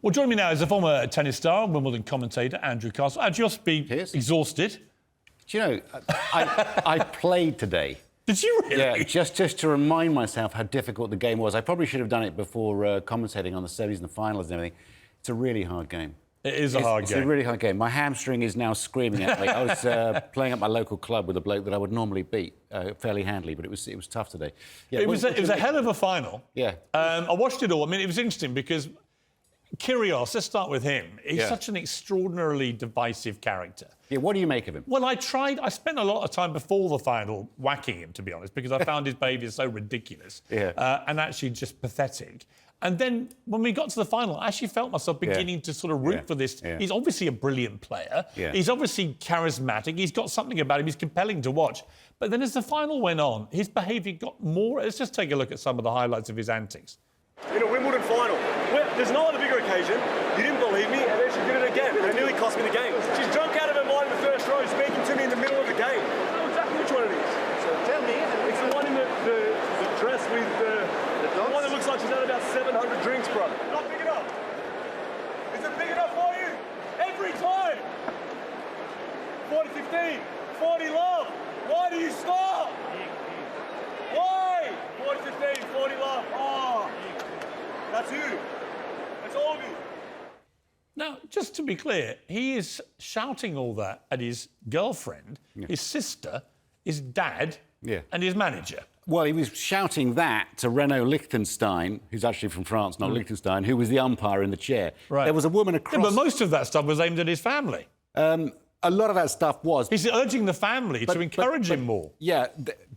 Well, joining me now is a former tennis star, Wimbledon commentator, Andrew Castle. Andrew, you must be exhausted. Do you know, I played today. Did you really? Yeah, just to remind myself how difficult the game was. I probably should have done it before commentating on the semis and the finals and everything. It's a really hard game. It is a hard game. It's a really hard game. My hamstring is now screaming at me. I was playing at my local club with a bloke that I would normally beat fairly handily, but it was tough today. Yeah, it was a hell of a final. Yeah. I watched it all. I mean, it was interesting because Kyrgios, let's start with him. He's such an extraordinarily divisive character. Yeah, what do you make of him? Well, I spent a lot of time before the final whacking him, to be honest, because I found his behaviour so ridiculous and actually just pathetic. And then when we got to the final, I actually felt myself beginning to sort of root for this. Yeah. He's obviously a brilliant player. Yeah. He's obviously charismatic. He's got something about him. He's compelling to watch. But then as the final went on, his behaviour got more... Let's just take a look at some of the highlights of his antics. In a Wimbledon final, there's no other bigger occasion. You didn't believe me, and then she did it again, and it nearly cost me the game. She's drunk out of her mind in the first row, speaking to me in the middle of the game. I know exactly which one it is. So tell me. It's the one in the dress with the one that looks like she's had about 700 drinks, bro. Not big enough. Is it big enough for you? Every time. 40-15, 40 love. Why do you stop? Why? 40-15, 40 love. Oh. That's you. That's all of you. Now, just to be clear, he is shouting all that at his girlfriend, his sister, his dad, and his manager. Well, he was shouting that to Renaud Liechtenstein, who's actually from France, not Liechtenstein, who was the umpire in the chair. Right. There was a woman across... Yeah, but most of that stuff was aimed at his family. A lot of that stuff was... He's urging the family to encourage him more. Yeah,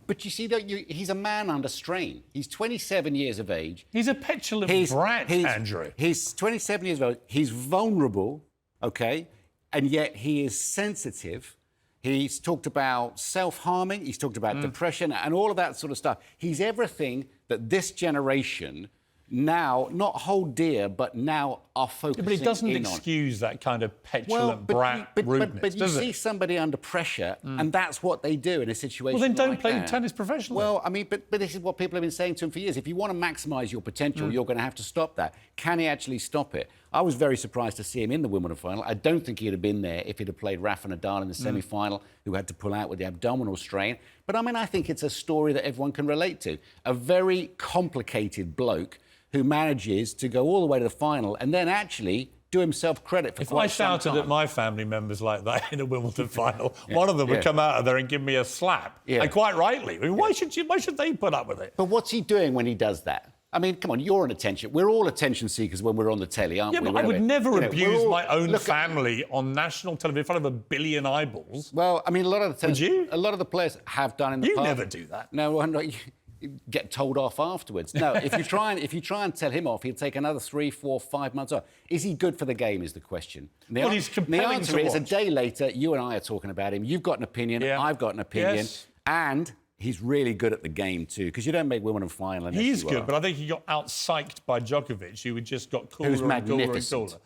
but you see, he's a man under strain. He's 27 years of age. He's a petulant brat, Andrew. He's 27 years old. He's vulnerable, OK? And yet he is sensitive. He's talked about self-harming. He's talked about depression and all of that sort of stuff. He's everything that this generation... now, not hold dear, but now are focusing but it doesn't in excuse that kind of petulant brat rudeness, but you see somebody under pressure, and that's what they do in a situation like that. Well, then don't play tennis professionally. Well, I mean, but this is what people have been saying to him for years. If you want to maximise your potential, you're going to have to stop that. Can he actually stop it? I was very surprised to see him in the Wimbledon final. I don't think he'd have been there if he'd have played Rafa Nadal in the semi-final, who had to pull out with the abdominal strain. But, I mean, I think it's a story that everyone can relate to. A very complicated bloke who manages to go all the way to the final and then actually do himself credit for quite some time. If I shouted at my family members like that in a Wimbledon final, one of them would come out of there and give me a slap. And quite rightly. I mean, why should they put up with it? But what's he doing when he does that? I mean, come on, you're an attention... We're all attention seekers when we're on the telly, aren't we? Yeah, but I would never abuse my own family on national television in front of a billion eyeballs. Well, I mean, a lot of the... Would you? A lot of the players have done in the past. You never do that. No, well, no, you get told off afterwards. No, if you try and tell him off, he'll take another 3, 4, 5 months off. Is he good for the game is the question. Well, he's compelling the answer to is watch. a day later, you and I are talking about him. You've got an opinion, I've got an opinion. And he's really good at the game too, because you don't make Wimbledon final unless He is good, but I think he got out-psyched by Djokovic, who just got cooler and cooler and cooler.